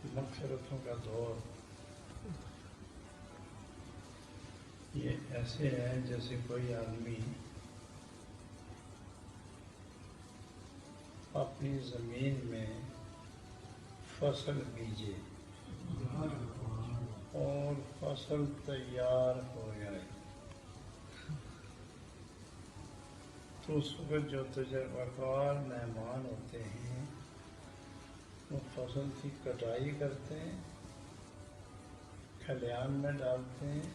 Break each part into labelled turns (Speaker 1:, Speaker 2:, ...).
Speaker 1: مغفرتوں کا دور یہ ایسے ہے جیسے کوئی آدمی اپنی زمین میں فصل بیجے اور فصل تیار ہو جائے تو اس وقت جو تجربہ کار مہمان ہوتے ہیں وہ فصل کی کٹائی کرتے ہیں، کھلیان میں ڈالتے ہیں،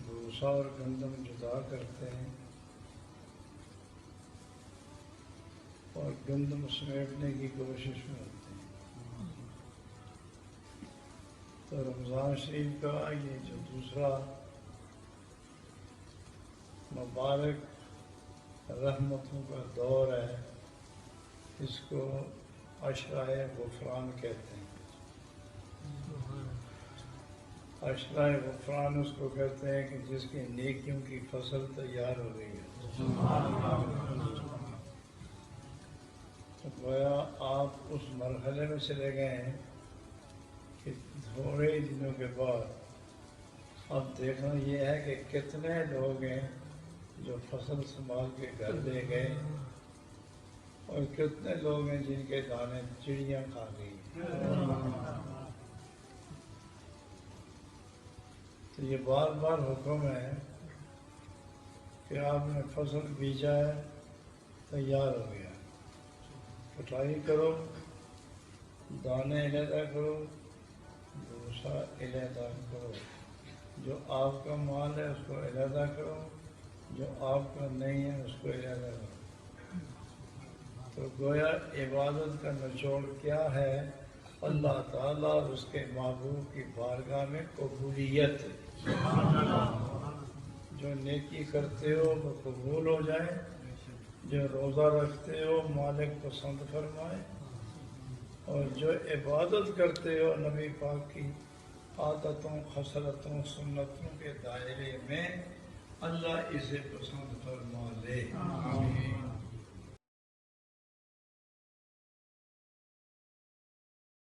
Speaker 1: بھوسا اور گندم جدا کرتے ہیں اور گندم سمیٹنے کی کوشش میں ہوتے ہیں۔ تو رمضان شریف کا یہ جو دوسرا مبارک رحمتوں کا دور ہے اس کو عشرۂ غفران کہتے ہیں۔ عشرۂ غفران اس کو کہتے ہیں کہ جس کی نیکیوں کی فصل تیار ہو گئی ہے۔ تو گویا آپ اس مرحلے میں چلے گئے ہیں کہ تھوڑے دنوں کے بعد اب دیکھنا یہ ہے کہ کتنے لوگ ہیں جو فصل سنبھال کے گھر لے گئے اور کتنے لوگ ہیں جن کے دانے چڑیاں کھا گئی۔ تو یہ بار بار حکم ہے کہ آپ نے فصل بیجا ہے، تیار ہو گیا، کٹائی کرو، دانے علیحدہ کرو، بھوسا علیحدہ کرو، جو آپ کا مال ہے اس کو علیحدہ کرو، جو آپ کا نہیں ہے اس کو علیحدہ کرو۔ تو گویا عبادت کا نچوڑ کیا ہے؟ اللہ تعالیٰ اور اس کے محبوب کی بارگاہ میں قبولیت۔ جو نیکی کرتے ہو وہ قبول ہو جائے، جو روزہ رکھتے ہو مالک پسند فرمائے، اور جو عبادت کرتے ہو نبی پاک کی عادتوں، خصلتوں، سنتوں کے دائرے میں اللہ اسے پسند فرما لے۔ آمین۔